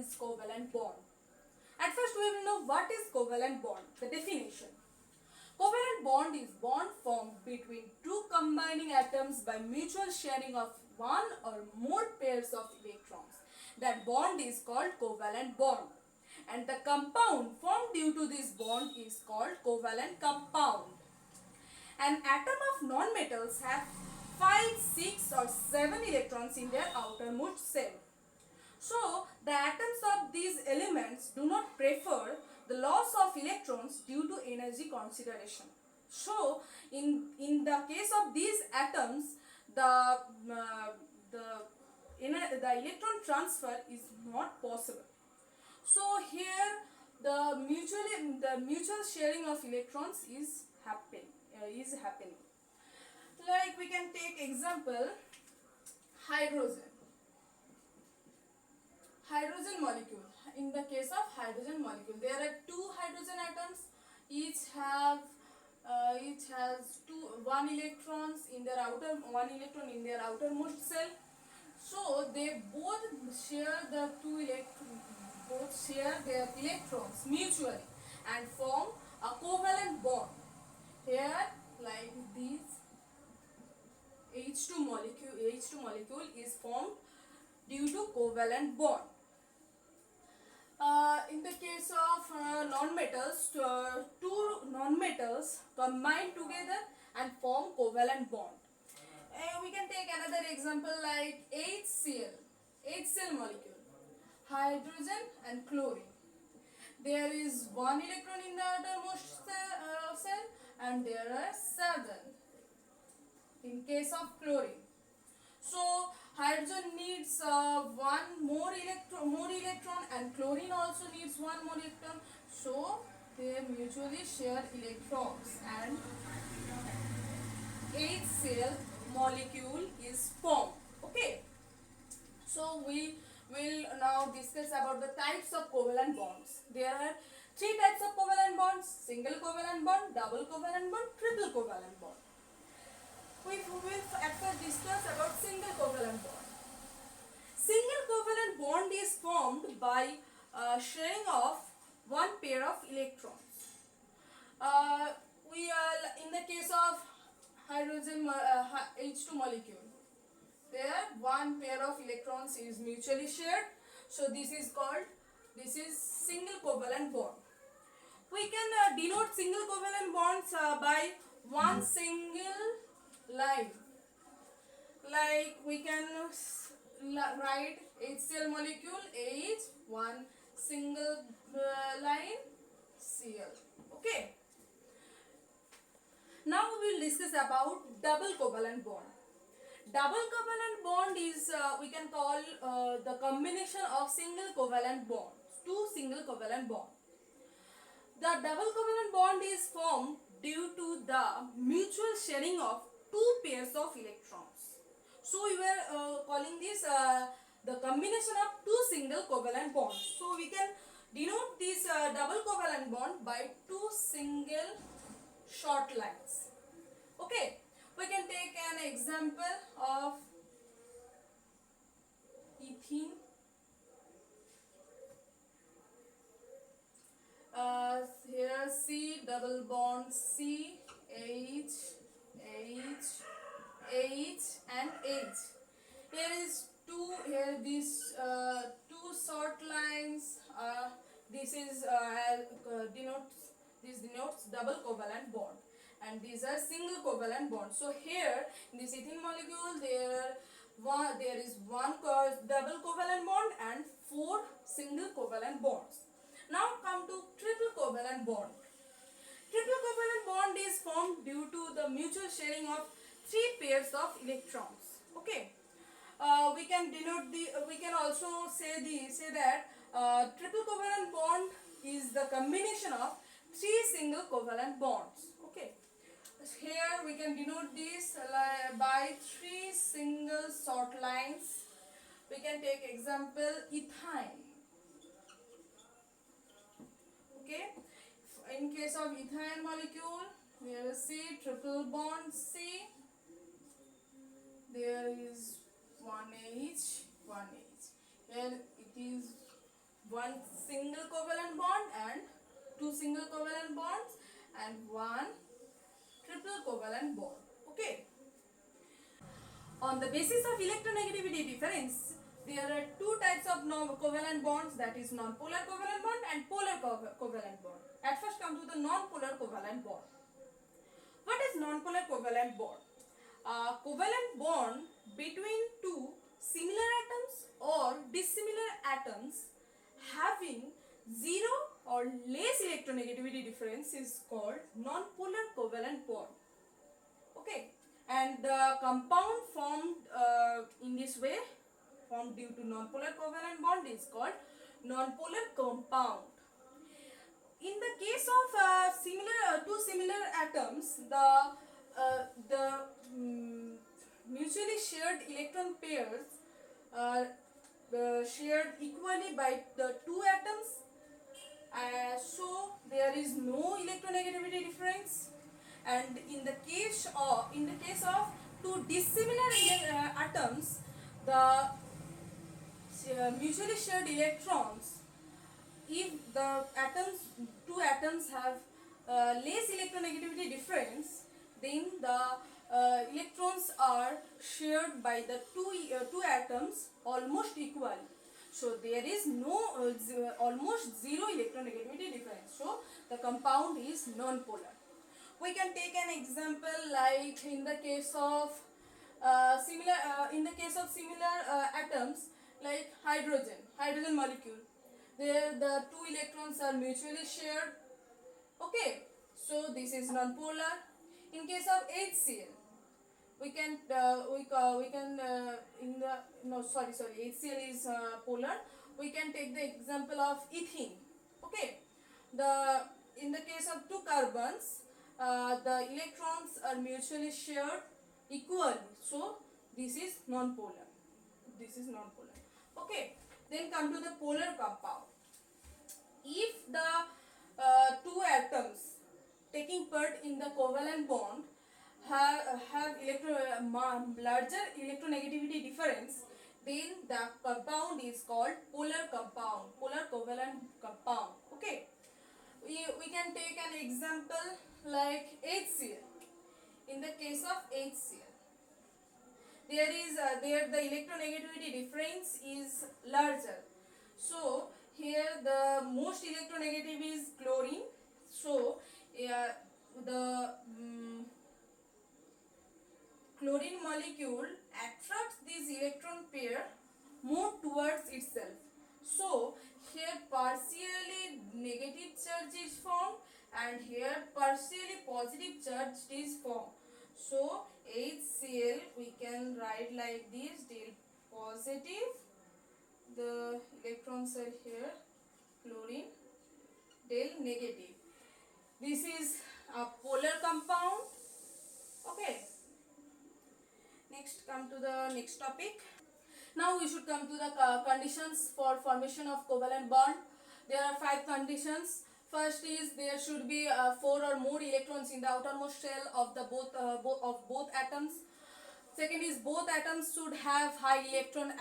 is covalent bond. At first we will know what is covalent bond, the definition. Covalent bond is bond formed between two combining atoms by mutual sharing of one or more pairs of electrons. That bond is called covalent bond. And the compound formed due to this bond is called covalent compound. An atom of non-metals have 5, 6 or 7 electrons in their outermost shell. So, the atoms of these elements do not prefer the loss of electrons due to energy consideration. So, in the case of these atoms, the electron transfer is not possible. So, here the mutual sharing of electrons is happening. Like we can take example, hydrogen molecule. In the case of hydrogen molecule, there are two hydrogen atoms, each has one electron in their outermost shell. So they both share their electrons mutually and form a covalent bond. Here, like this H2 molecule is formed due to covalent bond. In the case of non-metals, two non-metals combine together and form covalent bond. We can take another example like HCl molecule, hydrogen and chlorine. There is one electron in the outermost cell and there are 7 in case of chlorine. So hydrogen needs one more electron and chlorine also needs one more electron. So they mutually share electrons and HCl molecule is formed. Okay. So we will now discuss about the types of covalent bonds. There are 3 types of covalent bonds: single covalent bond, double covalent bond, triple covalent bond. We will at first discuss about single covalent bond. Single covalent bond is formed by sharing of one pair of electrons. We are in the case of hydrogen H2 molecule. There one pair of electrons is mutually shared. So this is single covalent bond. We can denote single covalent bonds by one single line. Like we can write HCl molecule H, one single line Cl. Okay. Now we will discuss about double covalent bond. Double covalent bond is we can call the combination of single covalent bonds, two single covalent bonds. The double covalent bond is formed due to the mutual sharing of two pairs of electrons. So we were calling this the combination of two single covalent bonds. So we can denote this double covalent bond by two single short lines. Okay, we can take an example of ethene. Here C double bond C, H, H, H and H. These two short lines. This denotes double covalent bond, and these are single covalent bonds. So here in this ethene molecule there is one double covalent bond and 4 single covalent bonds. Now come to triple covalent bond. Triple covalent bond is formed due to the mutual sharing of 3 pairs of electrons. Okay. We can also say that triple covalent bond is the combination of 3 single covalent bonds. Okay. Here we can denote this by 3 single short lines. We can take example ethyne. Okay. In case of ethyne molecule, there is C triple bond C. There is one H. Here it is one single covalent bond and two single covalent bonds and one triple covalent bond. Okay. On the basis of electronegativity difference, there are two types of covalent bonds, that is non-polar covalent bond and polar covalent bond. At first come to the non-polar covalent bond. What is non-polar covalent bond? A covalent bond between two similar atoms or dissimilar atoms having zero or less electronegativity difference is called non-polar covalent bond. Okay, and the compound formed in this way, formed due to non-polar covalent bond, is called non-polar compound. In the case of two similar atoms, the mutually shared electron pairs are shared equally by the two atoms. So there is no electronegativity difference. And in the case of two dissimilar atoms, the mutually shared electrons, if the two atoms have less electronegativity difference, then the electrons are shared by the two atoms almost equally. So there is no almost zero electronegativity difference. So the compound is non-polar. We can take an example like in the case of similar atoms like hydrogen molecule. There the two electrons are mutually shared. Okay, so this is non-polar. In case of HCl, we can in the no sorry HCl is polar. We can take the example of ethene. Okay, the in the case of two carbons, the electrons are mutually shared equally. So this is non-polar. This is non-polar. Okay, then come to the polar compound. If the two atoms taking part in the covalent bond have larger electronegativity difference, then the compound is called polar compound, polar covalent compound. Okay, we can take an example like HCl. In the case of HCl, there the electronegativity difference is larger. So here the most electronegative is chlorine. So the chlorine molecule attracts this electron pair more towards itself. So here partially negative charge is formed and here partially positive charge is formed. So HCl we can write like this: del positive, the electrons are here, chlorine, del negative. This is a polar compound. Okay. Next, come to the next topic. Now we should come to the conditions for formation of covalent bond. There are 5 conditions. First is there should be 4 or more electrons in the outermost shell of the both atoms. Second is both atoms should have high electron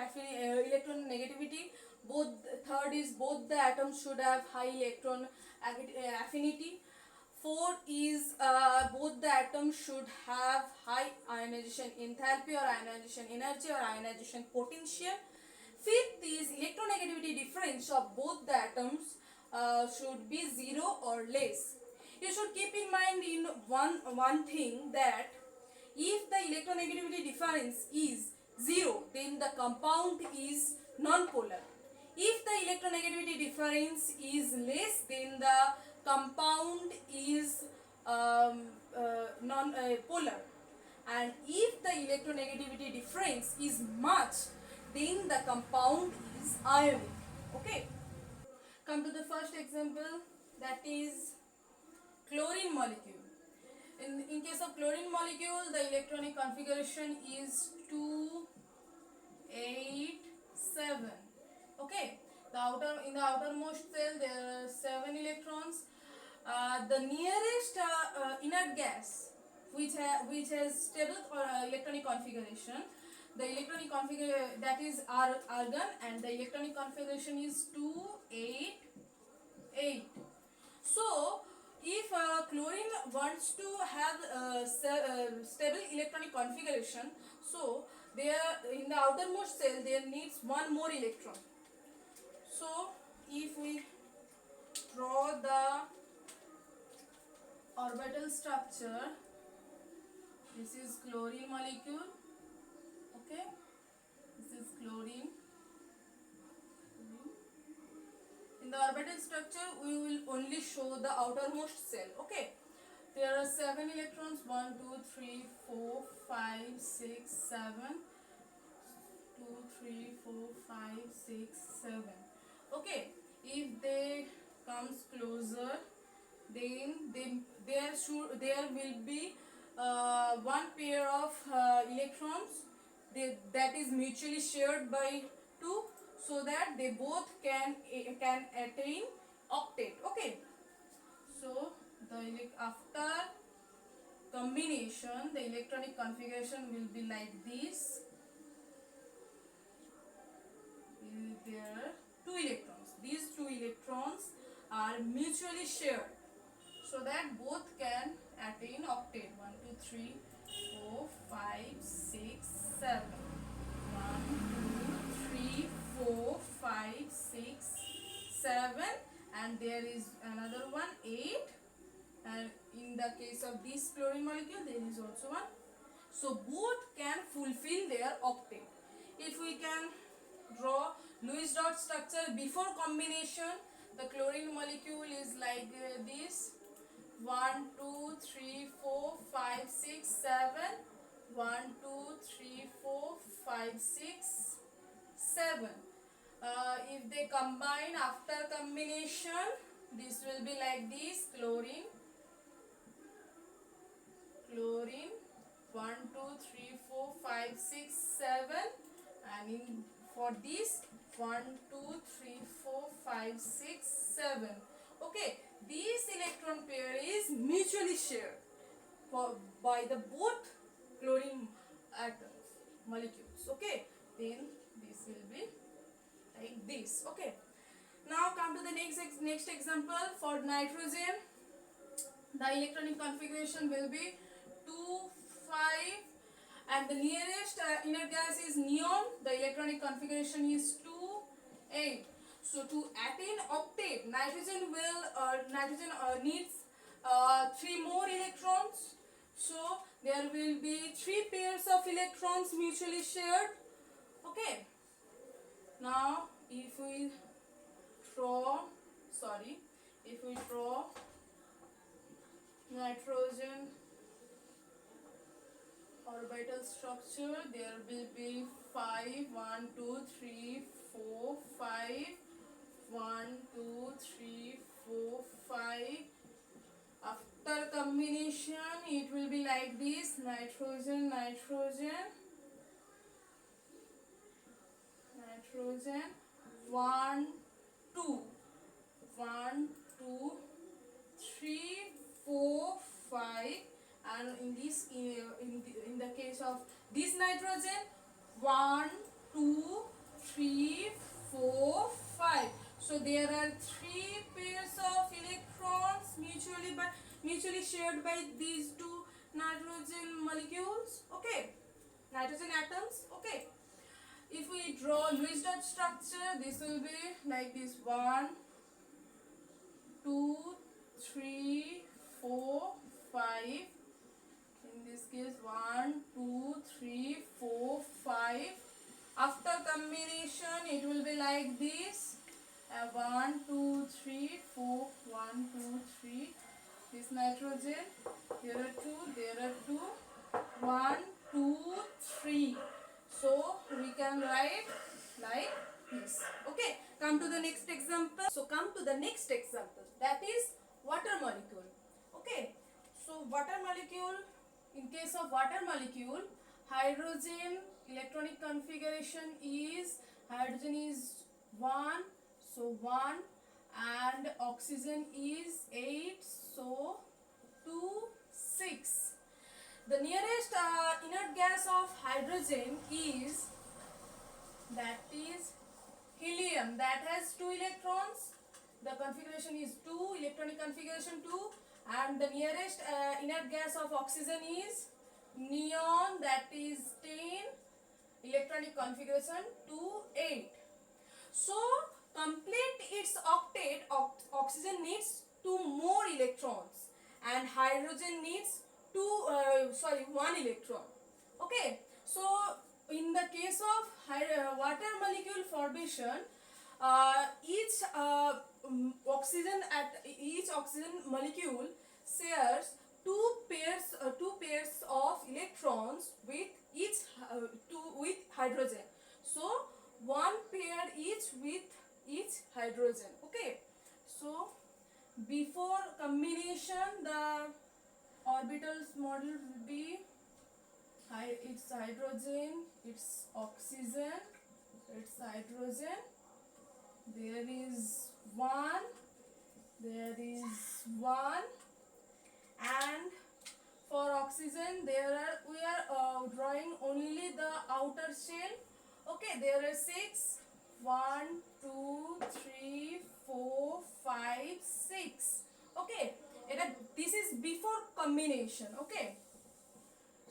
negativity. Third is both the atoms should have high electron affinity. Fourth is both the atoms should have high ionization enthalpy or ionization energy or ionization potential. Fifth is electronegativity difference of both the atoms should be 0 or less. You should keep in mind in one thing, that if the electronegativity difference is 0, then the compound is non-polar. If the electronegativity difference is less, then the compound is non-polar. And if the electronegativity difference is much, then the compound is ionic. Okay. Come to the first example, that is chlorine molecule. In case of chlorine molecule, the electronic configuration is 2, 8, 7. Okay, in the outermost cell there are 7 electrons. The nearest inert gas which has stable electronic configuration, the electronic configuration, that is argon, and the electronic configuration is 288. So if chlorine wants to have stable electronic configuration, so there in the outermost cell there needs one more electron. So if we draw the orbital structure, this is chlorine molecule, okay, this is chlorine. In the orbital structure we will only show the outermost cell, okay. There are 7 electrons, 1 2 3 4 5 6 7, 2 3 4 5 6 7, okay. If they comes closer, then there will be one pair of electrons that is mutually shared by two, so that they both can attain octet, okay. So the after combination the electronic configuration will be like this. There are 2 electrons. These 2 electrons are mutually shared, so that both can attain octet. 1 2 3 4 5 6 7, 1 2 3 4 5 6 7, and there is another one 8, and in the case of this chlorine molecule there is also one. So both can fulfill their octet. If we can draw Lewis dot structure before combination, the chlorine molecule is like this: 1 2 3 4 5 6 7, 1 2 3 4 5 6 7. If they combine after combination, this will be like this: chlorine, 1 2 3 4 5 6 7, and in for this 1 2 3 4 5 6 7, okay. This electron pair is mutually shared by the both chlorine atoms molecules, okay. Then this will be like this, okay. Now come to the next example. For nitrogen, the electronic configuration will be 2 5, and the nearest inert gas is neon. The electronic configuration is 2 8. So to attain octet, nitrogen needs 3 more electrons. So there will be 3 pairs of electrons mutually shared, okay. Now if we draw nitrogen orbital structure, there will be 5 1 2 3 4 5, 1 2 3 4 5. After combination it will be like this: nitrogen 1 2 1 2 3 4 5, and in the case of this nitrogen 1 2 3 4 5. So there are 3 pairs of electrons mutually shared by these 2 nitrogen molecules, okay, nitrogen atoms, okay. If we draw Lewis dot structure, this will be like this: 1 2 3 4 5. In this case 1 2 3 4 5. After combination it will be like this: 1 2 3 4, 1 2 3. This nitrogen, there are 2, there are 2, 1 2 3. So we can write like this, okay. Come to the next example. So come to the next example, that is water molecule, okay. So water molecule, in case of water molecule, hydrogen electronic configuration is hydrogen is 1, so 1, and oxygen is 8, so 2 6. The nearest inert gas of hydrogen is, that is helium, that has 2 electrons. The configuration is 2, electronic configuration 2, and the nearest inert gas of oxygen is neon, that is 10, electronic configuration 2, 8. So complete its octet, oxygen needs 2 more electrons and hydrogen needs 1 electron. Okay, so in the case of water molecule formation, each oxygen molecule shares two pairs of electrons with with hydrogen. So one pair each with each hydrogen. Okay, so before combination the orbitals model will be it's hydrogen, it's oxygen, it's hydrogen, there is one, and for oxygen we are drawing only the outer shell. Okay, there are 6, 1, 2, 3, 4, 5, 6. Okay, this is before combination. Okay,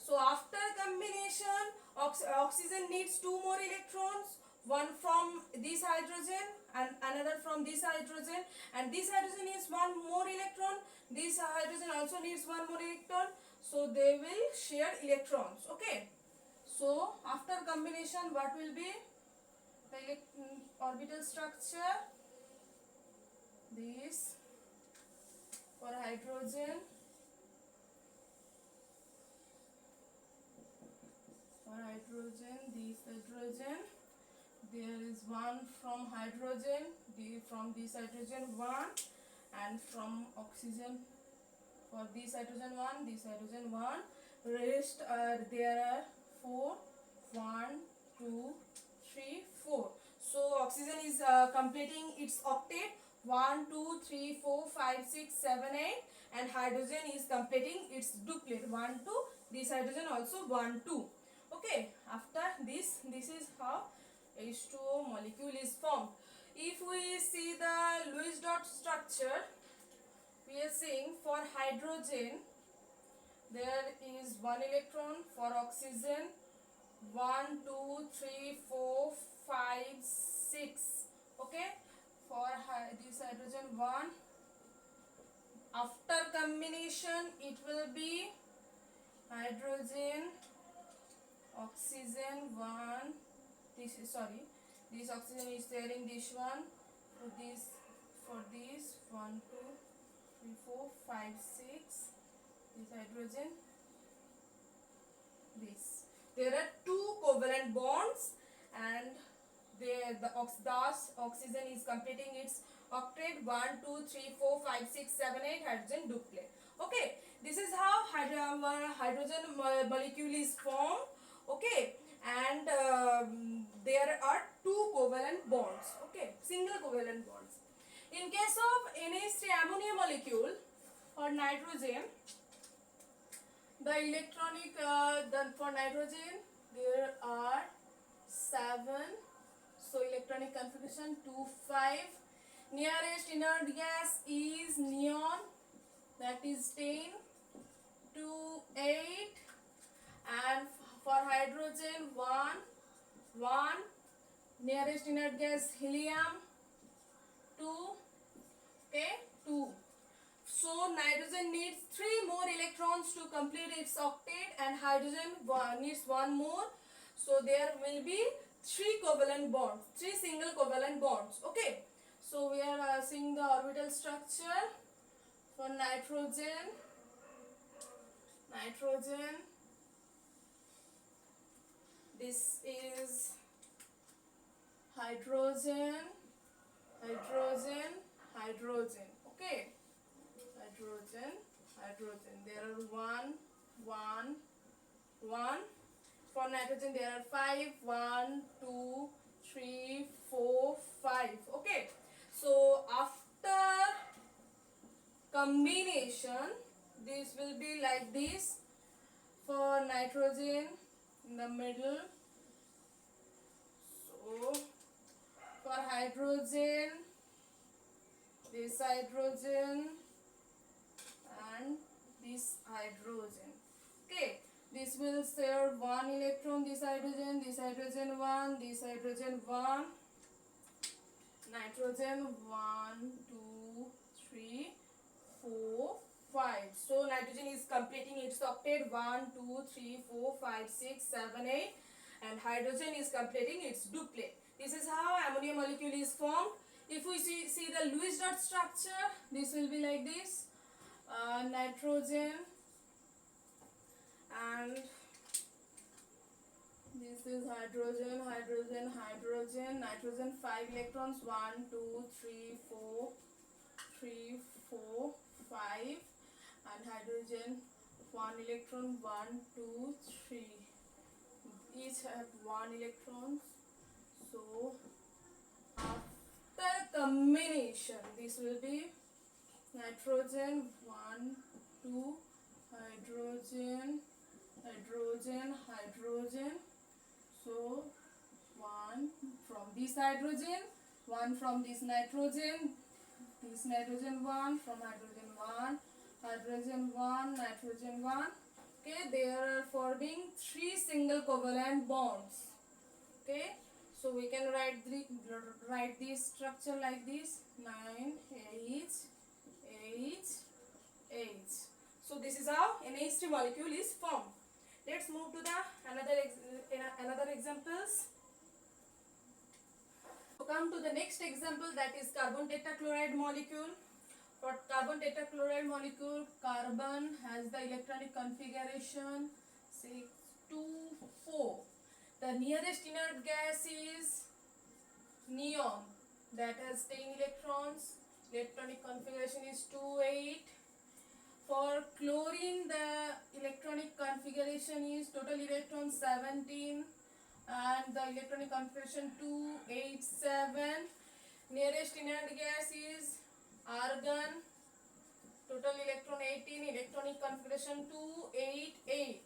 so after combination, oxygen needs 2 more electrons, one from this hydrogen and another from this hydrogen, and this hydrogen needs 1 more electron, this hydrogen also needs 1 more electron, so they will share electrons. Okay, so after combination what will be the orbital structure? This for hydrogen, this hydrogen, there is 1 from hydrogen, from this hydrogen 1, and from oxygen for this hydrogen 1, rest there are 4, 1, 2, 3, 4. So oxygen is completing its octet 1, 2, 3, 4, 5, 6, 7, 8, and hydrogen is completing its duplet 1, 2, this hydrogen also 1, 2. Okay, after this is how H2O molecule is formed. If we see the Lewis dot structure, we are seeing for hydrogen there is 1 electron, for oxygen 1, 2, 3, 4, 5, 6. Okay, for this hydrogen 1. After combination it will be hydrogen, oxygen 1, this oxygen is sharing this one, for this 1, 2, 3, 4, 5, 6, this hydrogen, this. There are 2 covalent bonds, and the oxygen is completing its octet 1, 2, 3, 4, 5, 6, 7, 8 hydrogen duplet. Okay, this is how hydrogen molecule is formed. Okay, and there are 2 covalent bonds. Okay, single covalent bonds. In case of NH3 ammonia molecule or nitrogen, the electronic for nitrogen there are 7. So electronic configuration 2, 5. Nearest inert gas is neon, that is 10, 2, 8, and for hydrogen 1. Nearest inert gas helium 2. Okay, 2. So nitrogen needs 3 more electrons to complete its octet, and hydrogen needs 1 more. So there will be 3 covalent bonds, 3 single covalent bonds. Okay, so we are seeing the orbital structure for nitrogen. This is hydrogen. Okay, hydrogen. There are 1. For nitrogen there are 5. 1, 2, 3, 4, 5. Okay, so after combination this will be like this. For nitrogen in the middle. So for hydrogen, this hydrogen and this hydrogen. Okay, this will share one electron, this hydrogen one, this hydrogen one, nitrogen 1, 2, 3, 4, 5. So nitrogen is completing its octet 1, 2, 3, 4, 5, 6, 7, 8, and hydrogen is completing its duplet. This is how ammonia molecule is formed. If we see the Lewis dot structure, this will be like this. Nitrogen and this is hydrogen, hydrogen, hydrogen, nitrogen 5 electrons 1, 2, 3, 4, 3, 4, 5, and hydrogen 1 electron 1, 2, 3. Each have 1 electrons. So after combination, this will be nitrogen 1, 2, hydrogen, hydrogen, hydrogen. So 1 from this hydrogen, 1 from this nitrogen 1 from hydrogen 1, hydrogen 1, nitrogen 1. Okay, they are forming 3 single covalent bonds. Okay, so we can write this structure like this: 9H, H, H. So this is how NH3 molecule is formed. Let's move to the another examples. So come to the next example, that is carbon tetrachloride molecule. For carbon tetrachloride molecule, carbon has the electronic configuration 6, 2, 4. The nearest inert gas is neon, that has 10 electrons. Electronic configuration is 2, 8. For chlorine, the electronic configuration is total electrons 17 and the electronic configuration 2, 8, 7. Nearest inert gas is argon, total electron 18, electronic configuration 2, 8, 8.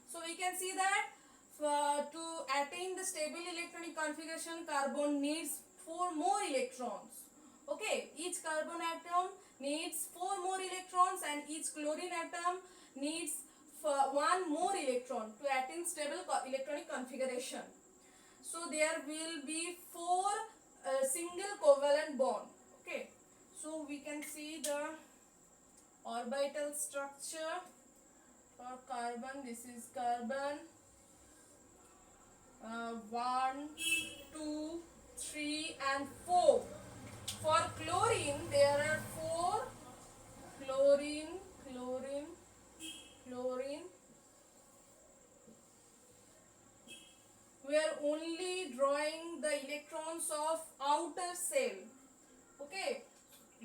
So we can see that to attain the stable electronic configuration, carbon needs 4 more electrons. Okay, each carbon atom needs 4 more electrons and each chlorine atom needs 1 more electron to attain stable electronic configuration. So there will be 4 single covalent bond. Okay, so we can see the orbital structure for carbon. This is carbon 1, 2, 3 and 4. For chlorine, there are 4 chlorine. We are only drawing the electrons of outer shell. Okay,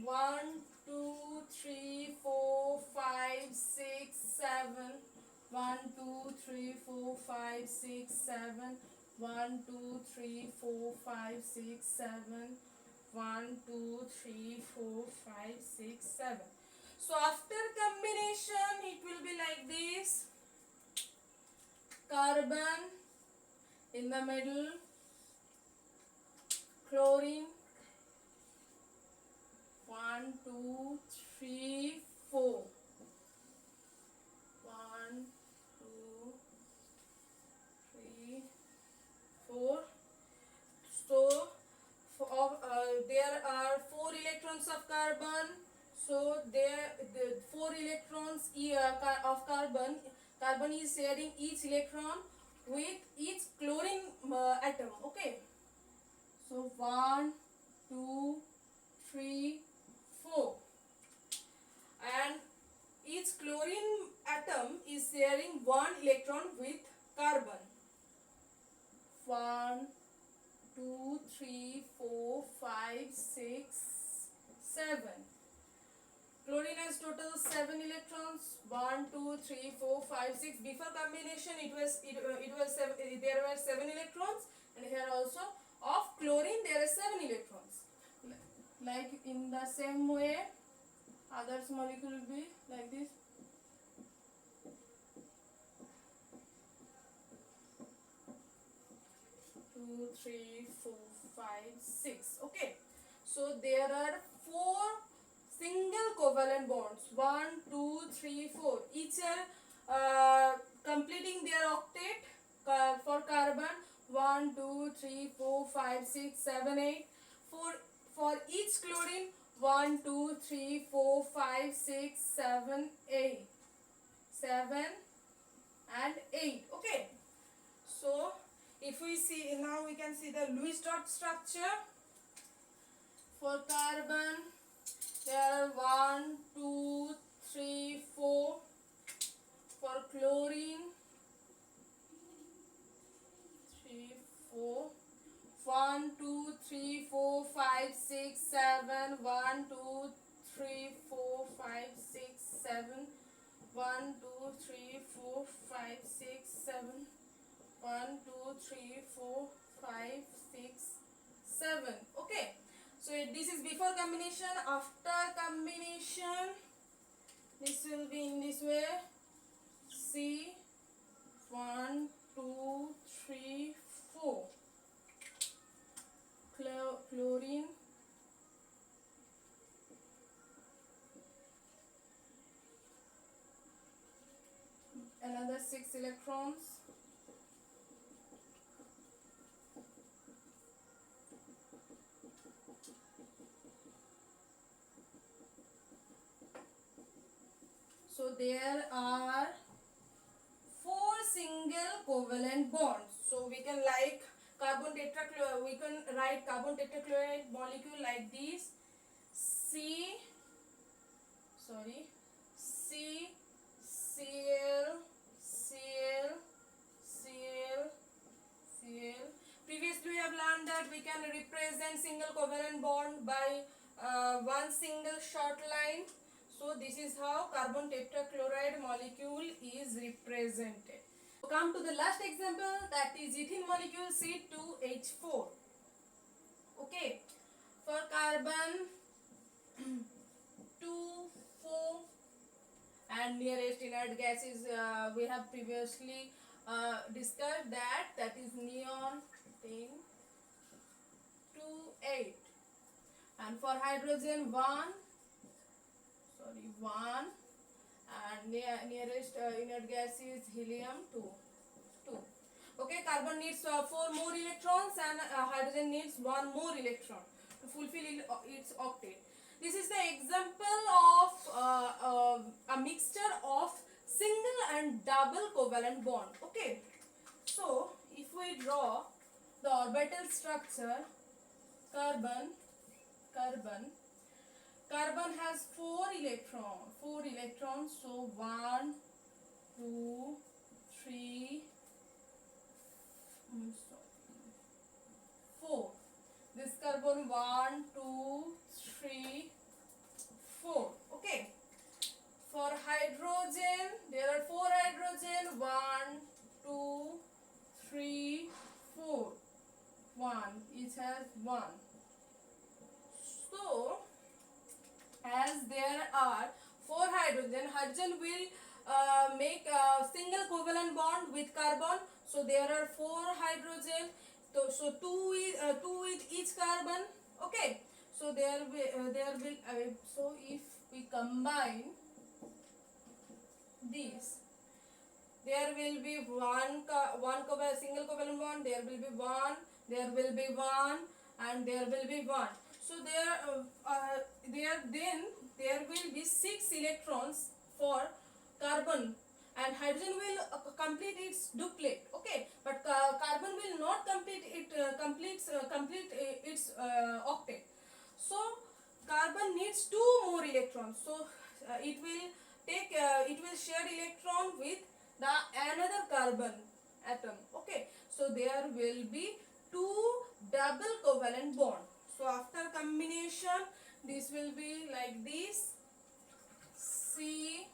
1, 2, 3, 4, 5, 6, 7. 1, 2, 3, 4, 5, 6, 7. 1, 2, 3, 4, 5, 6, 7. 1, 2, 3, 4, 5, 6, 7. So after combination, it will be like this: carbon in the middle, chlorine 1, 2, 3, 4. 1, 2, 3, 4. So there are 4 electrons of carbon. So there the 4 electrons of carbon. Carbon is sharing each electron with each chlorine atom. Okay. So 1, 2, 3, 4, and each chlorine atom is sharing 1 electron with carbon. 1, 2, 3, 4, 5, 6, 7. Chlorine has total 7 electrons. 1, 2, 3, 4, 5, 6. Before combination, there were 7 electrons, and here also of chlorine there are 7 electrons. Like in the same way, others molecule will be like this. 3, 4, 5, 6. Okay, so there are 4 single covalent bonds. 1, 2, 3, 4. Each are completing their octet. For carbon, 1, 2, 3, 4, 5, 6, 7, 8. For each chlorine, 1, 2, 3, 4, 5, 6, 7, 8. 7 and 8. Okay, so if we see now, we can see the Lewis dot structure. For carbon, there are 1, 2, 3, 4. For chlorine, 3, 4. 1, 2, 3, 4, 5, 6, 7. 1, 2, 3, 4, 5, 6, 7. 1, 2, 3, 4, 5, 6, 7. 1, 2, 3, 4, 5, 6, 7. Okay, so this is before combination. After combination, this will be in this way. C, 1, 2, 3, 4. Chlorine, another 6 electrons. So there are 4 single covalent bonds. So we can like carbon tetrachloride. We can write carbon tetrachloride molecule like this. C, sorry, C, Cl, Cl, Cl, Cl. Previously we have learned that we can represent single covalent bond by one single short line. So this is how carbon tetrachloride molecule is represented. Come to the last example, that is ethene molecule C2H4. Okay, for carbon 2, 4, and nearest inert gas is we have previously discussed that is neon 10, 2, 8. And for hydrogen 1, and nearest inert gas is helium 2. Okay, carbon needs 4 more electrons, and hydrogen needs 1 more electron to fulfill its octet. This is the example of a mixture of single and double covalent bond. Okay, so if we draw the orbital structure, carbon has 4 electrons. So 1, 2, 3, 4. This carbon 1, 2, 3, 4. Okay. For hydrogen, there are 4 hydrogen. 1, 2, 3, 4. 1. Each has 1. So, as there are 4 hydrogen will make a single covalent bond with carbon. So there are 4 hydrogen. So 2 with each carbon. Okay. So so if we combine this, there will be single covalent bond. There will be 1. There will be 1, and there will be 1. So there will be 6 electrons for carbon, and hydrogen will complete its duplet. Okay, but carbon will not complete its octet. So carbon needs 2 more electrons. So it will share electron with the another carbon atom. Okay, so there will be 2 double covalent bond. So after combination, this will be like this. C,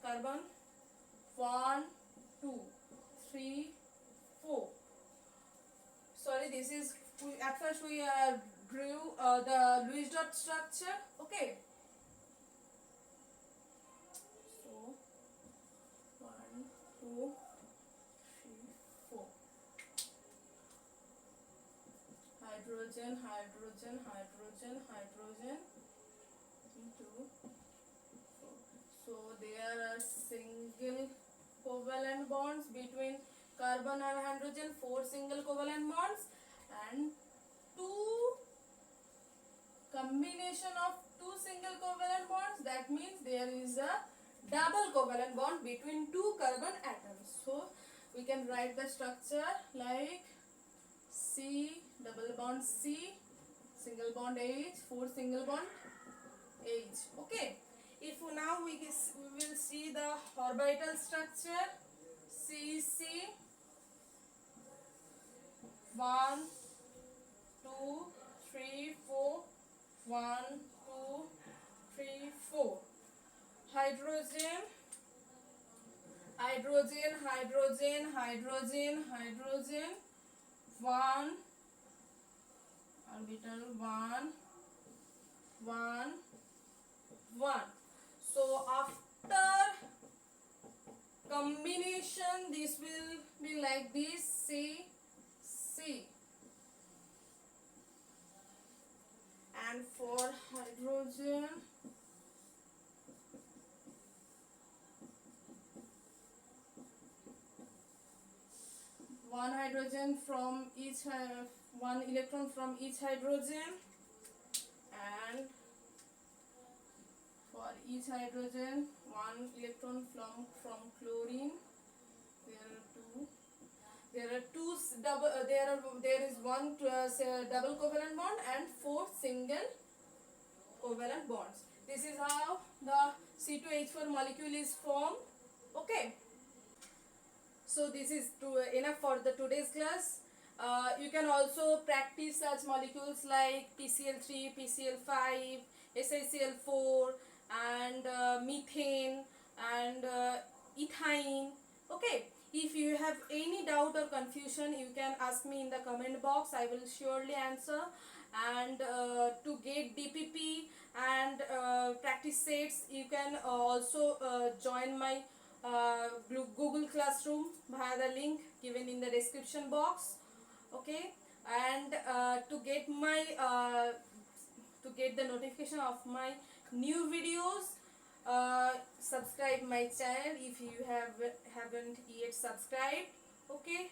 carbon 1, 2, 3, 4. Sorry, this is at first we drew the Lewis dot structure. Okay. So 1, 2, 3, 4. hydrogen, hydrogen, hydrogen, hydrogen into 4. So there are single covalent bonds between carbon and hydrogen, 4 single covalent bonds, and 2 combination of 2 single covalent bonds. That means there is a double covalent bond between 2 carbon atoms. So we can write the structure like C, double bond C, single bond H, 4 single bond H. Okay. If now we will see the orbital structure. CC 1, 2, 3, 4. 1, 2, 3, 4. Hydrogen, hydrogen, hydrogen, hydrogen, hydrogen. 1 orbital 1, 1, 1. So after combination, this will be like this: C, C. And for hydrogen, one hydrogen from each, one electron from each hydrogen, and for each hydrogen, one electron from chlorine. There is one double covalent bond and 4 single covalent bonds. This is how the C2H4 molecule is formed. Okay. So this is enough for the today's class. You can also practice such molecules like PCl3, PCl5, SiCl4, and methane, and ethine. Okay. If you have any doubt or confusion, you can ask me in the comment box. I will surely answer. And to get DPP and practice sets, you can also join my Google Classroom via the link given in the description box. Okay. And to get the notification of my new videos, subscribe my channel if you haven't yet subscribed. Okay.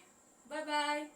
Bye bye.